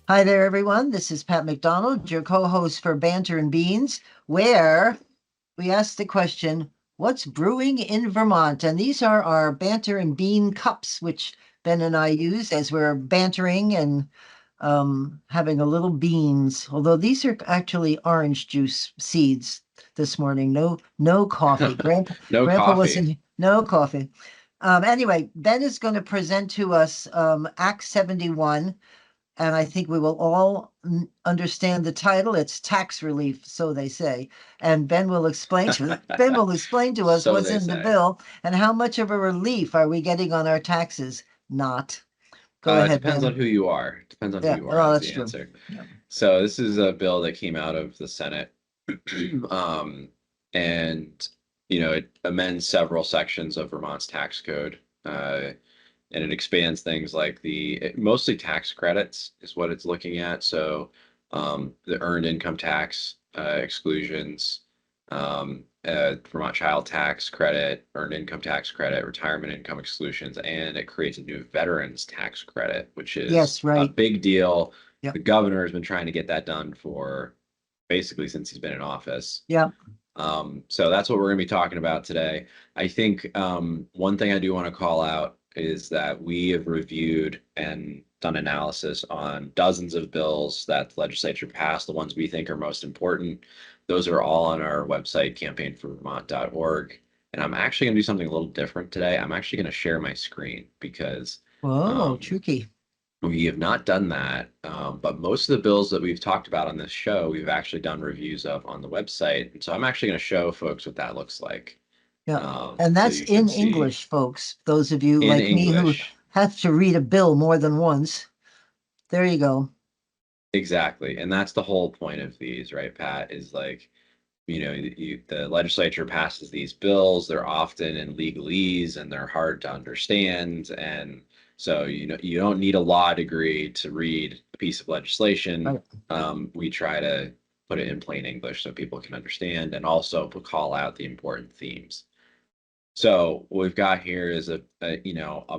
Hi there, everyone. This is Pat McDonald, your co-host for Banter and Beans, where we ask the question, what's brewing in Vermont? And these are our Banter and Bean cups, which Ben and I use as we're bantering and having a little beans. Although these are actually orange juice seeds this morning. No coffee. No Grandpa coffee. wasn't, no coffee. Anyway, Ben is going to present to us Act 71, and I think we will all understand the title. It's tax relief, so they say. And Ben will explain to us So what's they in the say. bill and how much of a relief are we getting on our taxes. Not. Go It ahead, depends on Ben. who you are. Depends on who Yeah, you are. well, That's that's the true. answer. Yeah. So this is a bill that came out of the Senate, um, and it amends several sections of Vermont's tax code, and it expands things like mostly tax credits is what it's looking at. So the earned income tax exclusions, Vermont Child Tax Credit, Earned Income Tax Credit, Retirement Income Exclusions, and it creates a new Veterans Tax Credit, which is Yes, a right. big deal. Yep. The governor has been trying to get that done for basically since he's been in office. Yep. So that's what we're going to be talking about today. I think one thing I do want to call out is that we have reviewed and done analysis on dozens of bills that the legislature passed, the ones we think are most important. Those are all on our website, campaignforvermont.org. And I'm actually going to do something a little different today. I'm actually going to share my screen because Whoa, um, tricky. we have not done that, but most of the bills that we've talked about on this show, we've actually done reviews of on the website. And so I'm actually going to show folks what that looks like, Yeah. And so that's you can in see English, folks. Those of you in like me who English. have to read a bill more than once. There you go. Exactly. And that's the whole point of these, right, Pat, is like, the legislature passes these bills. They're often in legalese and they're hard to understand. And so, you don't need a law degree to read a piece of legislation. Right. We try to put it in plain English so people can understand and also call out the important themes. So what we've got here is a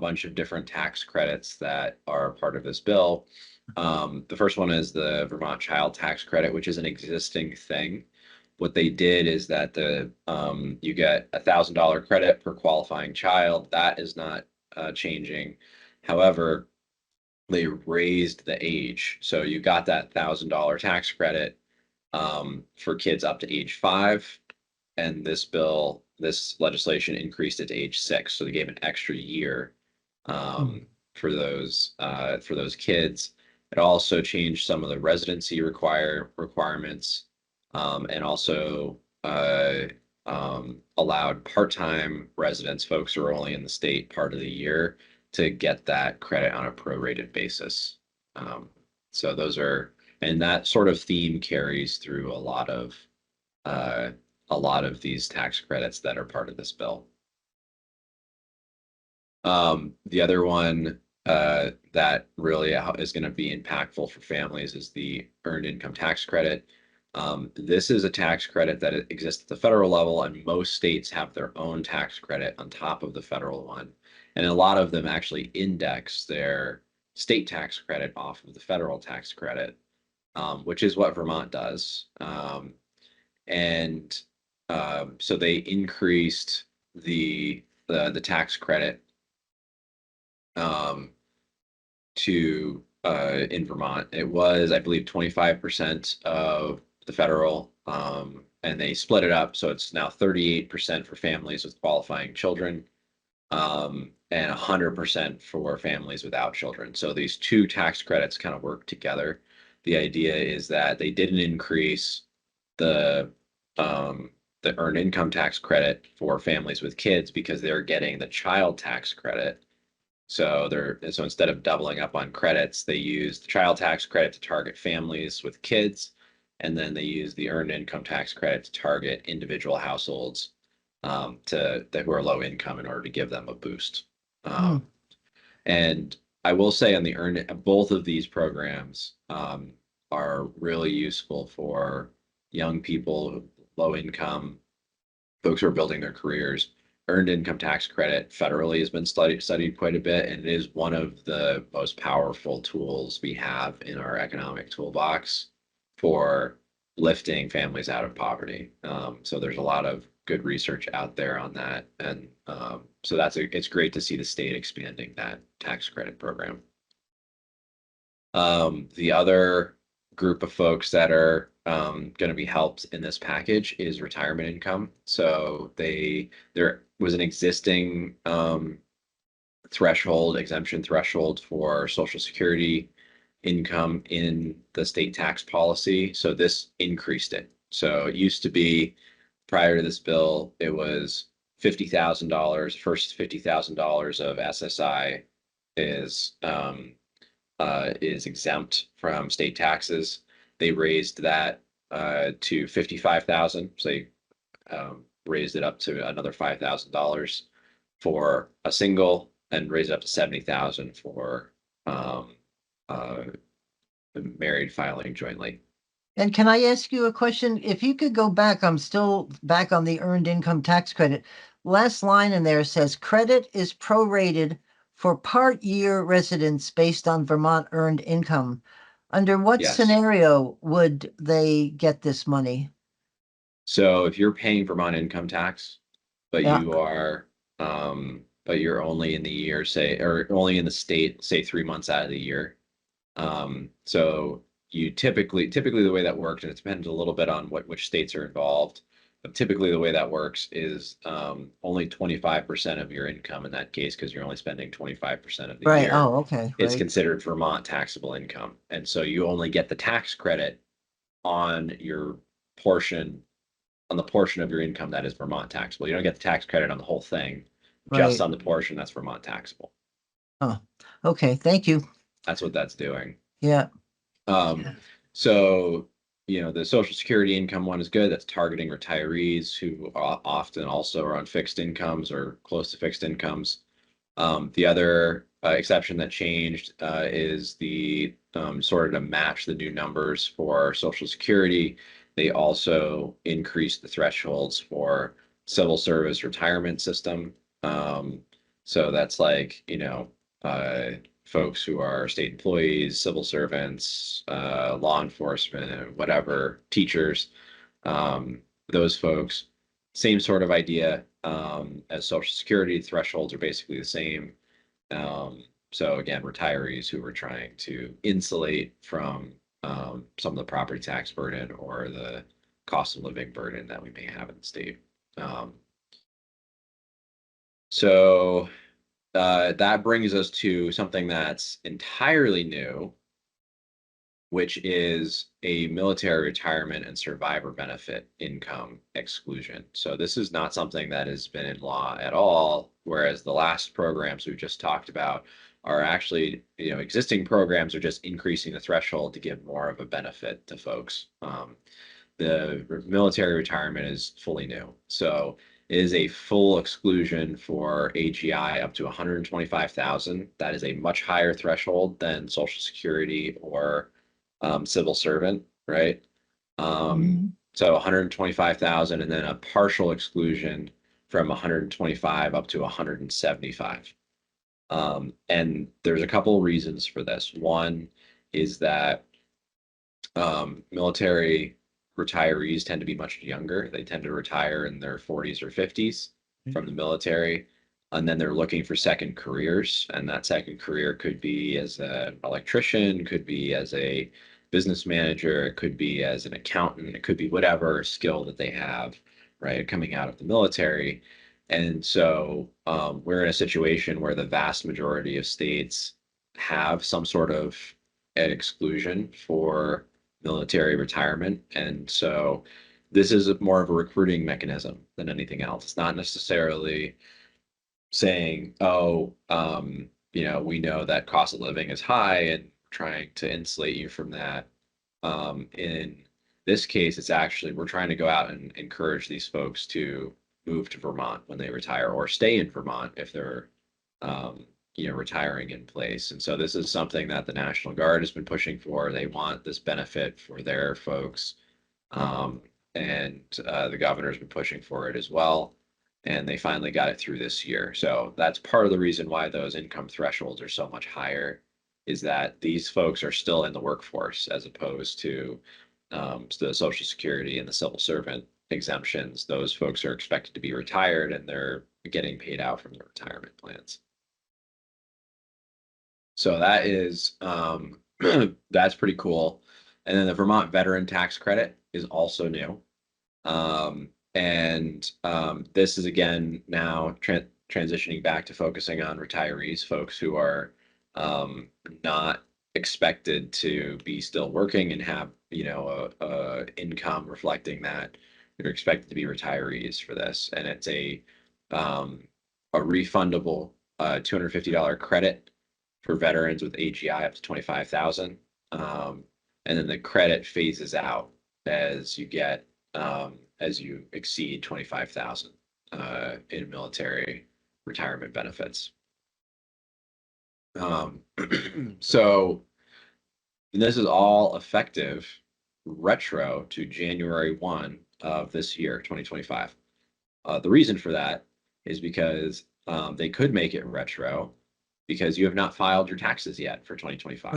bunch of different tax credits that are part of this bill. The first one is the Vermont Child Tax Credit, which is an existing thing. What they did is that you get $1,000 credit per qualifying child. That is not changing. However, they raised the age, so you got that $1,000 tax credit for kids up to age 5, and this legislation increased it to age 6, so they gave an extra year Hmm. for those kids. It also changed some of the residency requirements, and also allowed part-time residents, folks who are only in the state part of the year, to get that credit on a prorated basis. Um, so and that sort of theme carries through uh, a lot of these tax credits that are part of this bill. The other one that really is going to be impactful for families is the Earned Income Tax Credit. This is a tax credit that exists at the federal level, and most states have their own tax credit on top of the federal one. And a lot of them actually index their state tax credit off of the federal tax credit, which is what Vermont does. And so they increased the tax credit um, to in Vermont. It was, I believe, 25% of the federal, and they split it up, so it's now 38% for families with qualifying children, and 100% for families without children. So these two tax credits kind of work together. The idea is that they didn't increase the um, the earned income tax credit for families with kids because they're getting the child tax credit. So instead of doubling up on credits, they use the child tax credit to target families with kids, and then they use the earned income tax credit to target individual households who are low income in order to give them a boost. Hmm. Um, and I will say on both of these programs are really useful for young people, low income, folks who are building their careers. earned income tax credit federally has been studied quite a bit, and it is one of the most powerful tools we have in our economic toolbox for lifting families out of poverty. So there's a lot of good research out there on that, and so it's great to see the state expanding that tax credit program. The other group of folks that are going to be helped in this package is retirement income. So there was an existing exemption threshold for Social Security income in the state tax policy. So this increased it. So it used to be, prior to this bill, it was $50,000. First $50,000 of SSI is exempt from state taxes. They raised that to 55,000. So they raised it up to another $5,000 for a single, and raised it up to 70,000 for married filing jointly. And can I ask you a question? If you could go back, I'm still back on the earned income tax credit. Last line in there says credit is prorated for part year residents based on Vermont earned income. Under what Yes. scenario would they get this money? So if you're paying Vermont income tax, but Yeah. but you're only in the year, say, or only in the state, say 3 months out of the year. So you typically the way that works, and it depends a little bit on which states are involved, but typically the way that works is only 25% of your income in that case, because you're only spending 25% of the Right. year. Oh, okay. It's Right. considered Vermont taxable income. And so you only get the tax credit on your portion, on the portion of your income that is Vermont taxable. You don't get the tax credit on the whole thing, just Right. on the portion that's Vermont taxable. Oh, okay. Thank you. That's what that's doing. Yeah. So, the Social Security income one is good. That's targeting retirees who often also are on fixed incomes or close to fixed incomes. The other exception that changed is the sort of to match the new numbers for Social Security. They also increased the thresholds for civil service retirement system. So that's like, folks who are state employees, civil servants, law enforcement, whatever, teachers, those folks, same sort of idea as Social Security. Thresholds are basically the same. So again, retirees who were trying to insulate from some of the property tax burden or the cost of living burden that we may have in the state. So that brings us to something that's entirely new, which is a military retirement and survivor benefit income exclusion. So this is not something that has been in law at all, whereas the last programs we've just talked about are actually, existing programs are just increasing the threshold to give more of a benefit to folks. The military retirement is fully new. So it is a full exclusion for AGI up to 125,000. That is a much higher threshold than Social Security or civil servant, right? So 125,000, and then a partial exclusion from 125 up to 175. And there's a couple of reasons for this. One is that military retirees tend to be much younger. They tend to retire in their 40s or 50s from the military. And then they're looking for second careers. And that second career could be as an electrician, could be as a business manager, it could be as an accountant, it could be whatever skill that they have, right, coming out of the military. And so we're in a situation where the vast majority of states have some sort of an exclusion for military retirement. And so this is more of a recruiting mechanism than anything else. It's not necessarily saying, oh, we know that cost of living is high and trying to insulate you from that. In this case, it's actually, we're trying to go out and encourage these folks to move to Vermont when they retire, or stay in Vermont if they're retiring in place. And so this is something that the National Guard has been pushing for. They want this benefit for their folks. And the governor's been pushing for it as well. and they finally got it through this year. So that's part of the reason why those income thresholds are so much higher, is that these folks are still in the workforce as opposed to the Social Security and the civil servant exemptions. Those folks are expected to be retired and they're getting paid out from their retirement plans. So that is that's pretty cool. And then the Vermont Veteran Tax Credit is also new. This is again now transitioning back to focusing on retirees, folks who are not expected to be still working and have, you know, a income reflecting that. They're expected to be retirees for this, and it's a refundable $250 credit for veterans with AGI up to 25,000. And then the credit phases out as you get as you exceed 25,000 in military retirement benefits. So this is all effective retro to January 1 of this year, 2025. The reason for that is because they could make it retro because you have not filed your taxes yet for 2025.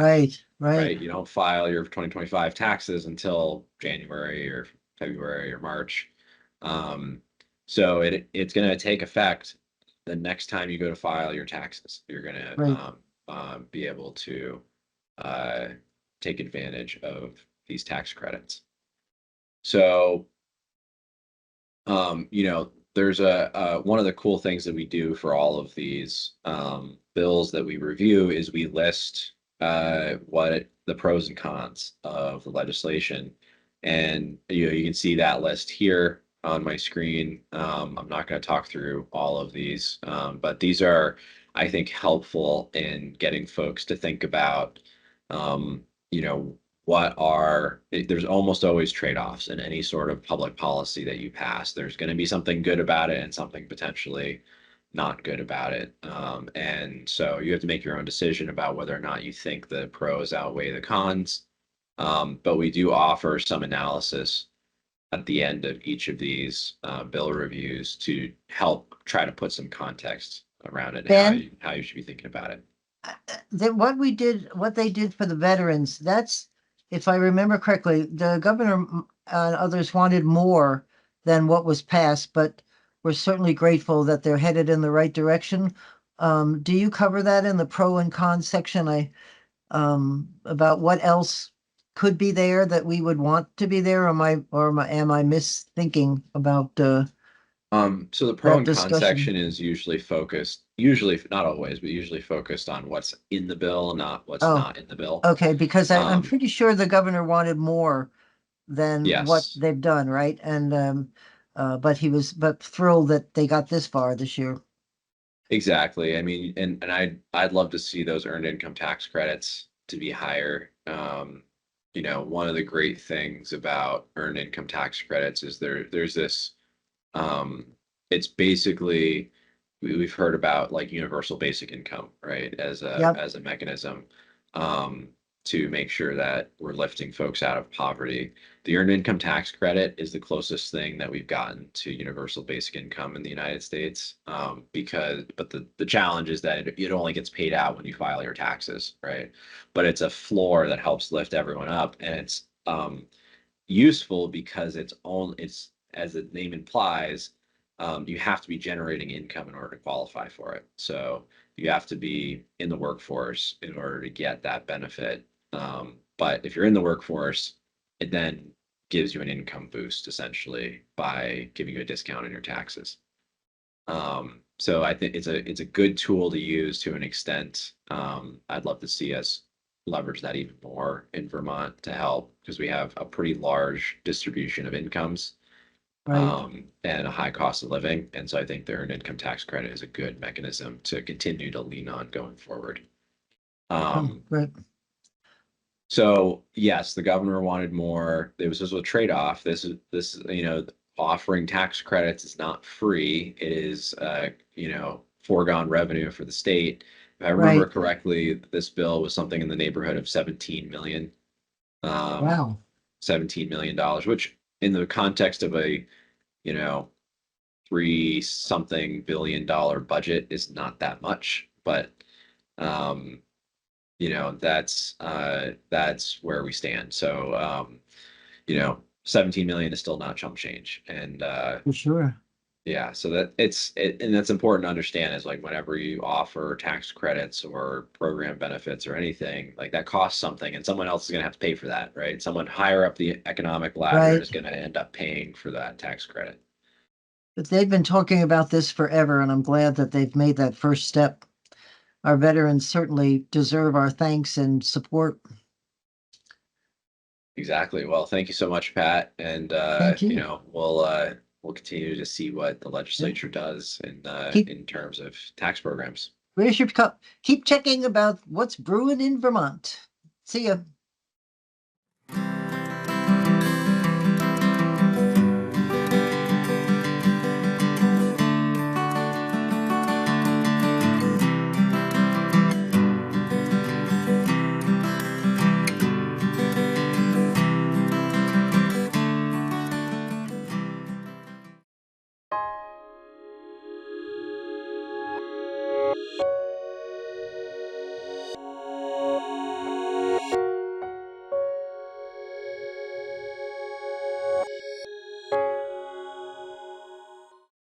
Right. You don't file your 2025 taxes until January or February or March. So it's going to take effect the next time you go to file your taxes. You're going to be able to take advantage of these tax credits. So, you know, there's one of the cool things that we do for all of these bills that we review is we list what the pros and cons of the legislation. And you can see that list here on my screen. I'm not going to talk through all of these, but these are, I think, helpful in getting folks to think about, you know, there's almost always trade-offs in any sort of public policy that you pass. There's going to be something good about it and something potentially not good about it. And so you have to make your own decision about whether or not you think the pros outweigh the cons. But we do offer some analysis at the end of each of these bill reviews to help try to put some context around it, and how you should be thinking about it. What they did for the veterans, that's, if I remember correctly, the governor and others wanted more than what was passed, but we're certainly grateful that they're headed in the right direction. Do you cover that in the pro and con section? About what else could be there that we would want to be there? Am I misthinking about So the pro that and con discussion? section is usually focused, usually not always, but usually focused on what's in the bill, not what's not in the bill. Okay, because I'm pretty sure the governor wanted more than what Yes. they've done, right? And but he was thrilled that they got this far this year. Exactly. I mean, and I'd love to see those earned income tax credits to be higher. You know, one of the great things about earned income tax credits is there's this it's basically we've heard about like universal basic income, right? As a mechanism to make sure that we're lifting folks out of poverty. The earned income tax credit is the closest thing that we've gotten to universal basic income in the United States. But the challenge is that it only gets paid out when you file your taxes, right? But it's a floor that helps lift everyone up, and it's useful because it's, as the name implies, you have to be generating income in order to qualify for it. So you have to be in the workforce in order to get that benefit. But if you're in the workforce, it then gives you an income boost essentially by giving you a discount on your taxes. So I think it's a good tool to use to an extent. I'd love to see us leverage that even more in Vermont to help, because we have a pretty large distribution of incomes and a high cost of living. And so I think the earned income tax credit is a good mechanism to continue to lean on going forward. Right. So yes, the governor wanted more. This was a trade-off. This you know, offering tax credits is not free. It is you know, foregone revenue for the state. If I remember correctly, this bill was something in the neighborhood of 17 million. Wow. $17 million, which in the context of a, you know, $3-something billion budget is not that much, but you know, that's where we stand. So you know, 17 million is still not chump change. And For sure. yeah, so and that's important to understand is like whenever you offer tax credits or program benefits or anything, like that costs something and someone else is going to have to pay for that, right? Someone higher up the economic ladder Right. is going to end up paying for that tax credit. But they've been talking about this forever, and I'm glad that they've made that first step. Our veterans certainly deserve our thanks and support. Exactly. Well, thank you so much, Pat. And Thank you you. know, we'll continue to see what the Yeah. legislature does Keep in terms of tax programs. Raise your cup. Keep checking about what's brewing in Vermont. See ya.